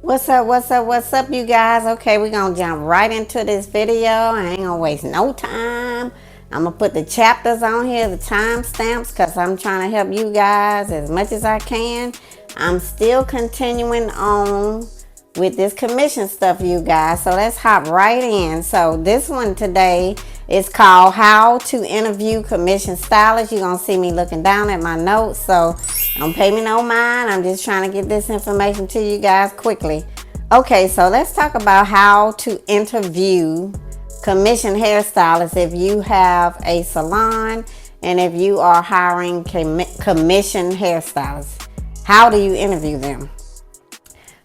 What's up, you guys? Okay, we're gonna jump right into this video. I ain't gonna waste no time. I'm gonna put the chapters on here, the timestamps, because I'm trying to help you guys as much as I can. I'm still continuing on with this commission stuff, you guys. So let's hop right in. So this one today is called How to Interview Commission Stylists. You're gonna see me looking down at my notes, so don't pay me no mind. I'm just trying to get this information to you guys quickly. Okay, so let's talk about how to interview commission hairstylists if you have a salon and if you are hiring commission hairstylists. How do you interview them?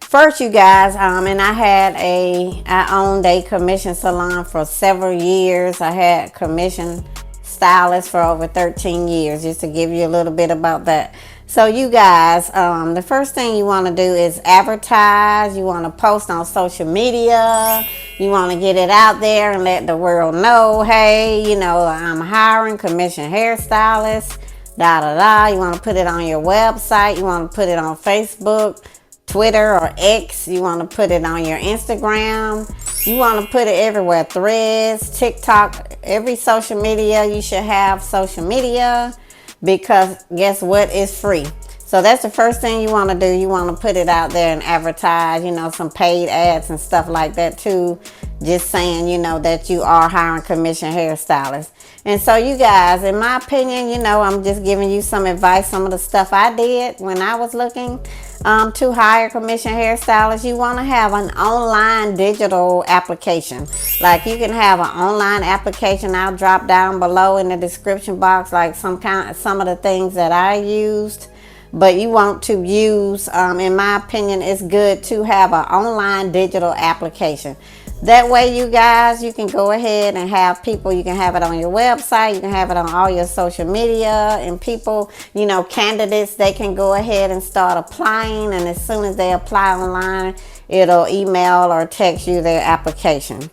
First, you guys, and I owned a commission salon for several years. I had commission stylists for over 13 years, just to give you a little bit about that. So you guys, the first thing you want to do is advertise. You want to post on social media. You want to get it out there and let the world know, hey, you know, I'm hiring commission hairstylists, da da da. You want to put it on your website. You want to put it on Facebook, Twitter, or X. You want to put it on your Instagram. You want to put it everywhere. Threads, TikTok, every social media. You should have social media, because guess what? It's free. So that's the first thing you want to do. You want to put it out there and advertise, you know, some paid ads and stuff like that too. Just saying, you know, that you are hiring commission hairstylists. And so you guys, in my opinion, you know, I'm just giving you some advice, some of the stuff I did when I was looking to hire commission hairstylists. You want to have an online digital application. Like you can have an online application. I'll drop down below in the description box like some of the things that I used. But you want to use, in my opinion, it's good to have an online digital application. That way, you guys, you can go ahead and have people, you can have it on your website, you can have it on all your social media, and people, you know, candidates, they can go ahead and start applying, and as soon as they apply online, it'll email or text you their application.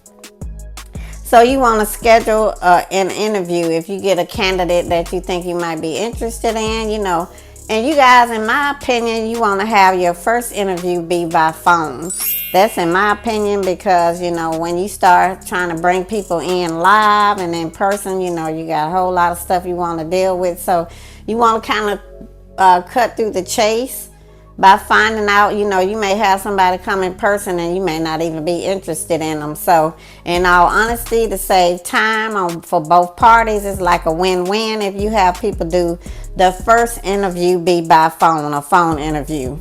So you want to schedule an interview if you get a candidate that you think you might be interested in, you know. And you guys, in my opinion, you want to have your first interview be by phone. That's in my opinion, because, you know, when you start trying to bring people in live and in person, you know, you got a whole lot of stuff you want to deal with. So you want to kind of cut through the chase by finding out, you know, you may have somebody come in person and you may not even be interested in them. So in all honesty, to save time for both parties, it's like a win-win if you have people do the first interview be by phone, a phone interview.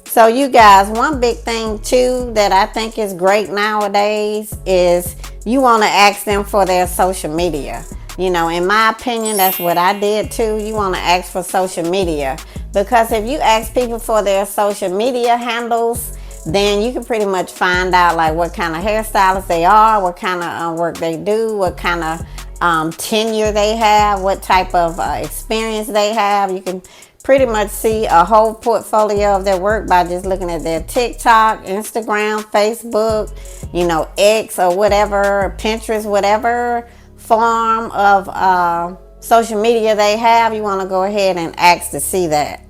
So you guys, one big thing too that I think is great nowadays is you want to ask them for their social media. You know, in my opinion, that's what I did too. You want to ask for social media, because if you ask people for their social media handles, then you can pretty much find out like what kind of hairstylists they are, what kind of work they do, what kind of tenure they have, what type of experience they have. You can pretty much see a whole portfolio of their work by just looking at their TikTok, Instagram, Facebook, you know, X or whatever, Pinterest, whatever form of social media they have. You want to go ahead and ask to see that.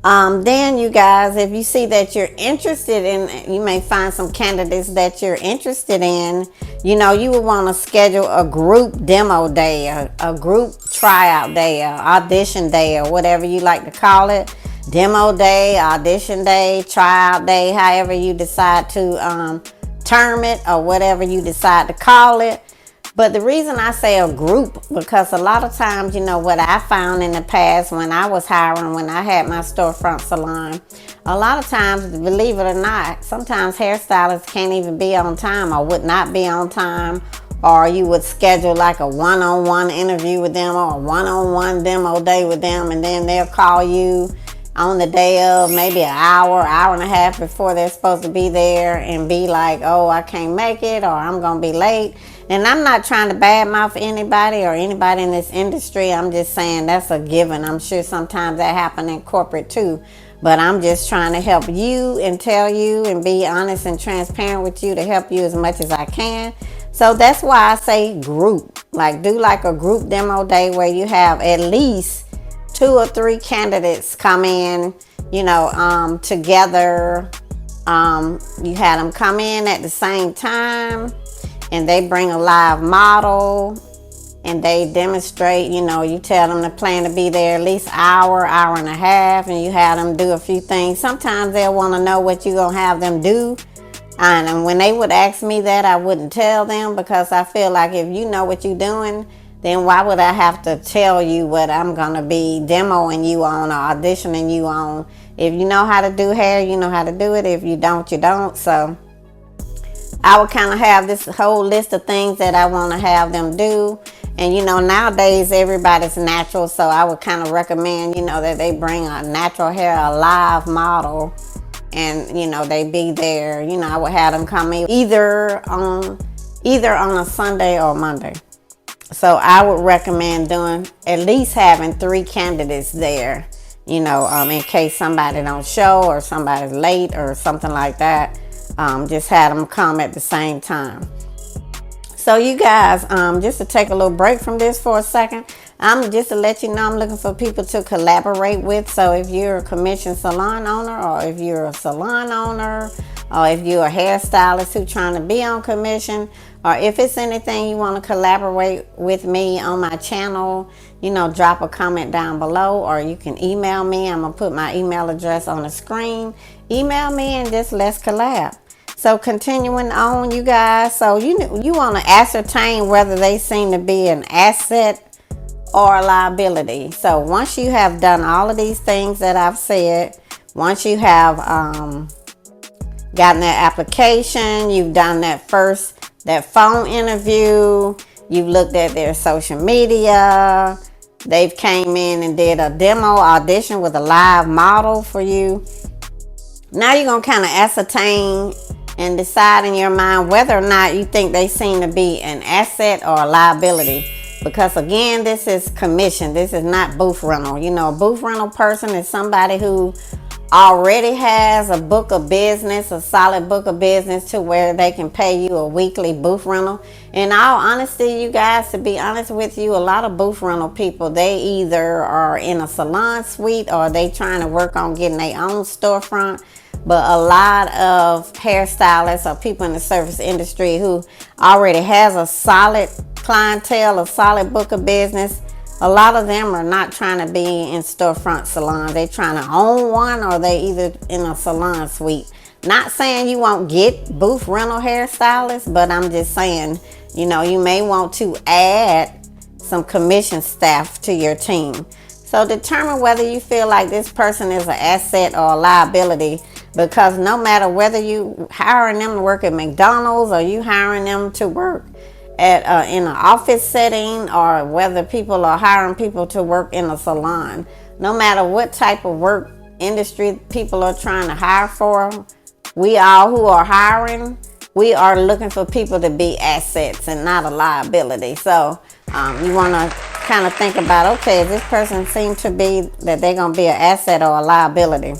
Then you guys, if you see that you're interested in, you may find some candidates that you're interested in, you know, you would want to schedule a group demo day, a group tryout day, audition day, or whatever you like to call it. Demo day, audition day, tryout day, however you decide to term it, or whatever you decide to call it. But the reason I say a group, because a lot of times, you know, what I found in the past when I was hiring, when I had my storefront salon, a lot of times, believe it or not, sometimes hairstylists can't even be on time or would not be on time. Or you would schedule like a one-on-one interview with them or a one-on-one demo day with them, and then they'll call you on the day of, maybe an hour and a half before they're supposed to be there, and be like, oh, I can't make it, or I'm gonna be late. And I'm not trying to badmouth anybody or anybody in this industry. I'm just saying that's a given. I'm sure sometimes that happens in corporate too. But I'm just trying to help you and tell you and be honest and transparent with you to help you as much as I can. So that's why I say group. Like, do like a group demo day where you have at least 2 or 3 candidates come in, you know, together You had them come in at the same time, and they bring a live model, and they demonstrate, you know, you tell them to plan to be there at least hour and a half, and you have them do a few things. Sometimes they'll want to know what you're going to have them do. And when they would ask me that, I wouldn't tell them, because I feel like if you know what you're doing, then why would I have to tell you what I'm going to be demoing you on or auditioning you on? If you know how to do hair, you know how to do it. If you don't, you don't. So I would kind of have this whole list of things that I want to have them do. And, you know, nowadays everybody's natural. So I would kind of recommend, you know, that they bring a natural hair, a live model. And, you know, they be there. You know, I would have them come in either on a Sunday or Monday. So I would recommend doing at least having 3 candidates there, you know, in case somebody don't show or somebody's late or something like that. Just have them come at the same time. So you guys, just to take a little break from this for a second, just to let you know, I'm looking for people to collaborate with. So if you're a commissioned salon owner, or if you're a salon owner, or if you're a hairstylist who's trying to be on commission, or if it's anything you want to collaborate with me on my channel, you know, drop a comment down below, or you can email me. I'm going to put my email address on the screen. Email me and just let's collab. So continuing on, you guys, so you want to ascertain whether they seem to be an asset or a liability. So once you have done all of these things that I've said, once you have gotten that application, you've done that phone interview, you've looked at their social media, they've came in and did a demo audition with a live model for you. Now you're going to kind of ascertain and decide in your mind whether or not you think they seem to be an asset or a liability. Because again, this is commission. This is not booth rental. You know, a booth rental person is somebody who already has a book of business, a solid book of business, to where they can pay you a weekly booth rental. In all honesty, you guys, to be honest with you, a lot of booth rental people, they either are in a salon suite or they trying to work on getting their own storefront. But a lot of hairstylists or people in the service industry who already has a solid clientele, a solid book of business, a lot of them are not trying to be in storefront salons. They trying to own one, or they either in a salon suite. Not saying you won't get booth rental hairstylists, but I'm just saying, you know, you may want to add some commission staff to your team. So determine whether you feel like this person is an asset or a liability. Because no matter whether you hiring them to work at McDonald's, or you hiring them to work at in an office setting, or whether people are hiring people to work in a salon, no matter what type of work industry people are trying to hire for, we all who are hiring, we are looking for people to be assets and not a liability. So you want to kind of think about, okay, this person seems to be that they're going to be an asset or a liability.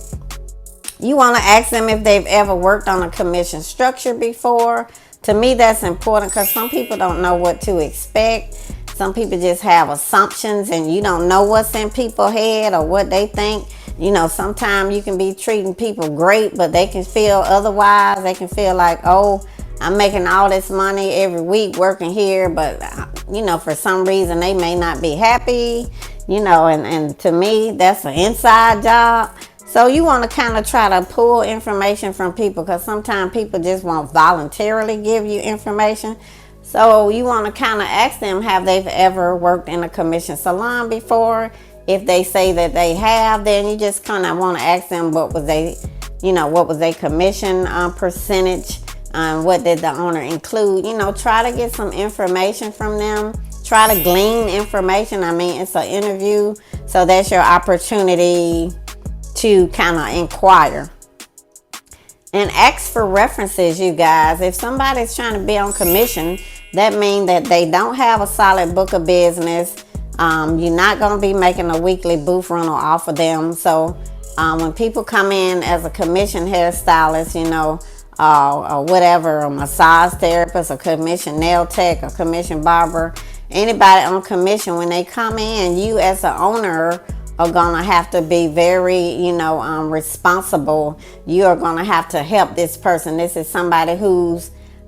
You want to ask them if they've ever worked on a commission structure before. To me, that's important, because some people don't know what to expect. Some people just have assumptions, and you don't know what's in people's head or what they think. You know, sometimes you can be treating people great, but they can feel otherwise. They can feel like, oh, I'm making all this money every week working here, but, you know, for some reason they may not be happy, you know, and to me, that's an inside job. So you want to kind of try to pull information from people, because sometimes people just won't voluntarily give you information. So you want to kind of ask them, have they ever worked in a commission salon before? If they say that they have, then you just kind of want to ask them what was they, you know, what was their commission percentage, what did the owner include? You know, try to get some information from them. Try to glean information. I mean, it's an interview, so that's your opportunity to kind of inquire. And ask for references, you guys. If somebody's trying to be on commission, that means that they don't have a solid book of business. You're not going to be making a weekly booth rental off of them. So when people come in as a commission hairstylist, you know, or whatever, a massage therapist, a commission nail tech, a commission barber, anybody on commission, when they come in, you as the owner are gonna have to be very, responsible. You are gonna have to help this person. This is somebody who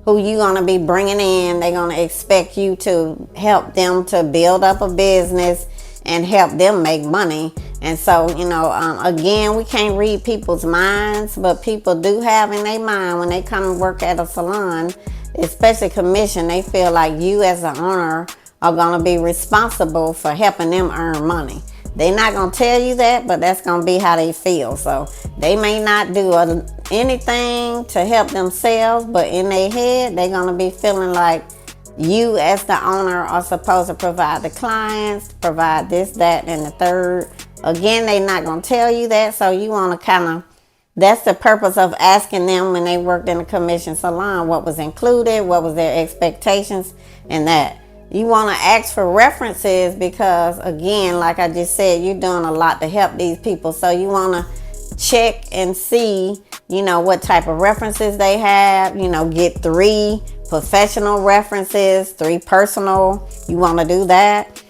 you're gonna be bringing in. They're gonna expect you to help them to build up a business and help them make money. And so, again, we can't read people's minds, but people do have in their mind when they come and work at a salon, especially commission, they feel like you as the owner are going to be responsible for helping them earn money. They're not going to tell you that, but that's going to be how they feel. So they may not do anything to help themselves, but in their head, they're going to be feeling like you as the owner are supposed to provide the clients, provide this, that, and the third. Again, they're not going to tell you that, so you want to that's the purpose of asking them when they worked in a commission salon, what was included, what was their expectations, and that. You want to ask for references because, again, like I just said, you're doing a lot to help these people. So you want to check and see, what type of references they have. Get 3 professional references, 3 personal. You want to do that.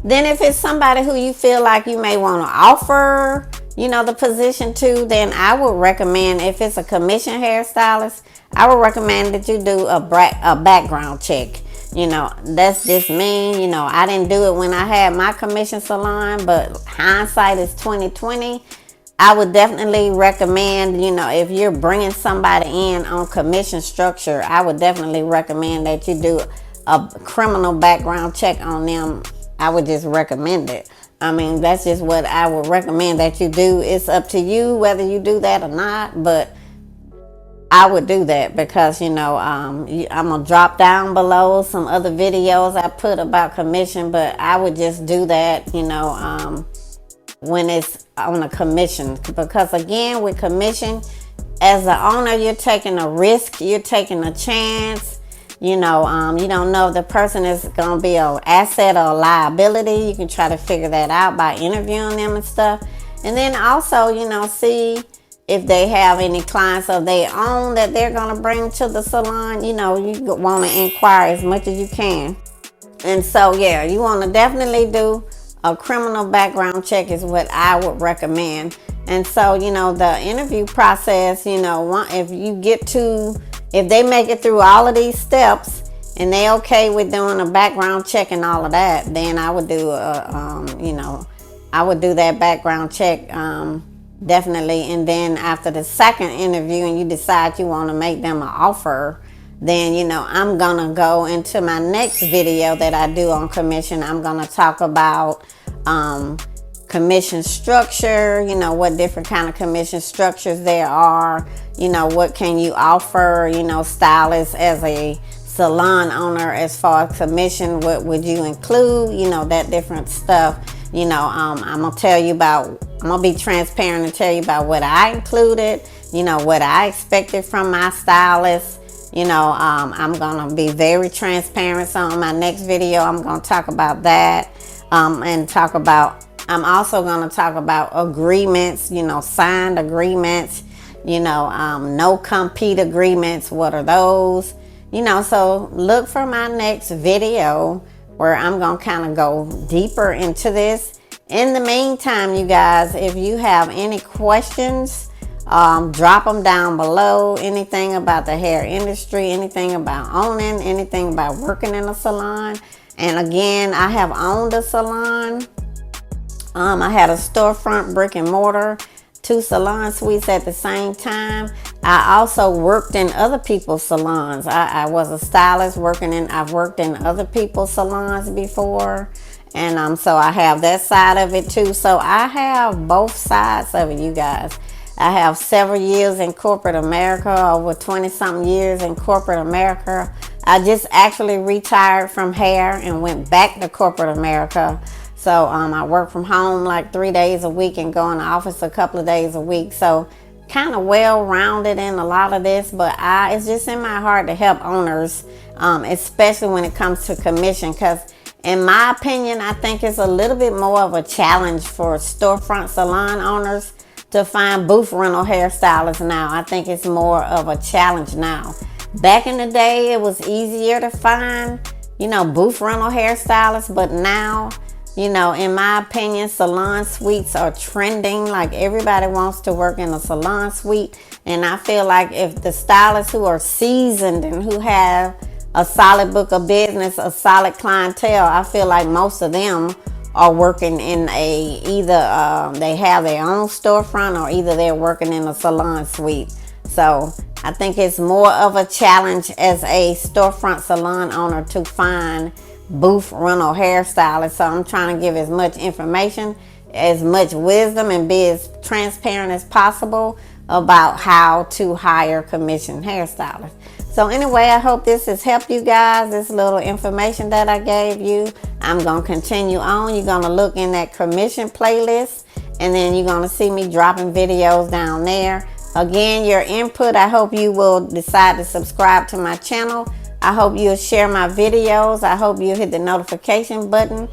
Then if it's somebody who you feel like you may want to offer, the position to, then I would recommend, if it's a commission hairstylist, I would recommend that you do a background check. That's just me. I didn't do it when I had my commission salon, but hindsight is 2020. I would definitely recommend, if you're bringing somebody in on commission structure, I would definitely recommend that you do a criminal background check on them. I would just recommend it. I mean, that's just what I would recommend that you do. It's up to you whether you do that or not, but I would do that because, I'm going to drop down below some other videos I put about commission, but I would just do that, when it's on a commission. Because, again, with commission, as the owner, you're taking a risk, you're taking a chance. You don't know if the person is going to be an asset or a liability. You can try to figure that out by interviewing them and stuff. And then also, see if they have any clients of their own that they're going to bring to the salon. You want to inquire as much as you can. And so, yeah, you want to definitely do a criminal background check is what I would recommend. And so, the interview process, if they make it through all of these steps and they okay with doing a background check and all of that, then I would do I would do that background check definitely. And then after the second interview and you decide you want to make them an offer, then I'm gonna go into my next video that I do on commission. I'm gonna talk about commission structure, what different kind of commission structures there are, what can you offer, stylists as a salon owner as far as commission, what would you include, that different stuff. I'm gonna be transparent and tell you about what I included, what I expected from my stylist. I'm gonna be very transparent. So on my next video, I'm gonna talk about that, I'm also going to talk about agreements, signed agreements, no compete agreements. What are those? So look for my next video where I'm going to kind of go deeper into this. In the meantime, you guys, if you have any questions, drop them down below. Anything about the hair industry, anything about owning, anything about working in a salon. And again, I have owned a salon. I had a storefront, brick and mortar, 2 salon suites at the same time. I also worked in other people's salons. I was a stylist I've worked in other people's salons before. And so I have that side of it too. So I have both sides of it, you guys. I have several years in corporate America, over 20 something years in corporate America. I just actually retired from hair and went back to corporate America. So I work from home like 3 days a week and go in the office a couple of days a week. So kind of well-rounded in a lot of this, but it's just in my heart to help owners, especially when it comes to commission. Because in my opinion, I think it's a little bit more of a challenge for storefront salon owners to find booth rental hairstylists now. I think it's more of a challenge now. Back in the day, it was easier to find, booth rental hairstylists, but now You know, in my opinion, salon suites are trending. Like everybody wants to work in a salon suite. And I feel like if the stylists who are seasoned and who have a solid book of business, a solid clientele, I feel like most of them are working in either they have their own storefront, or either they're working in a salon suite. So I think it's more of a challenge as a storefront salon owner to find booth rental hairstylists. So I'm trying to give as much information, as much wisdom, and be as transparent as possible about how to hire commissioned hairstylists. So anyway, I hope this has helped you guys, this little information that I gave you. I'm going to continue on. You're going to look in that commission playlist, and then you're going to see me dropping videos down there. Again, your input, I hope you will decide to subscribe to my channel. I hope you'll share my videos. I hope you'll hit the notification button.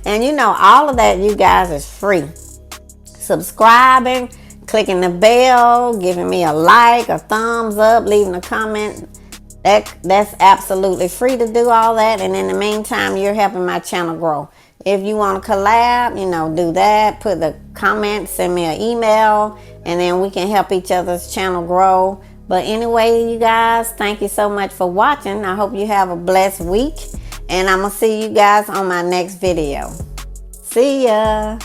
And you know, all of that, you guys, is free. Subscribing, clicking the bell, giving me a like, a thumbs up, leaving a comment. That's absolutely free to do all that. And in the meantime, you're helping my channel grow. If you want to collab, you know, do that. Put the comment, send me an email, and then we can help each other's channel grow. But anyway, you guys, thank you so much for watching. I hope you have a blessed week. And I'm going to see you guys on my next video. See ya.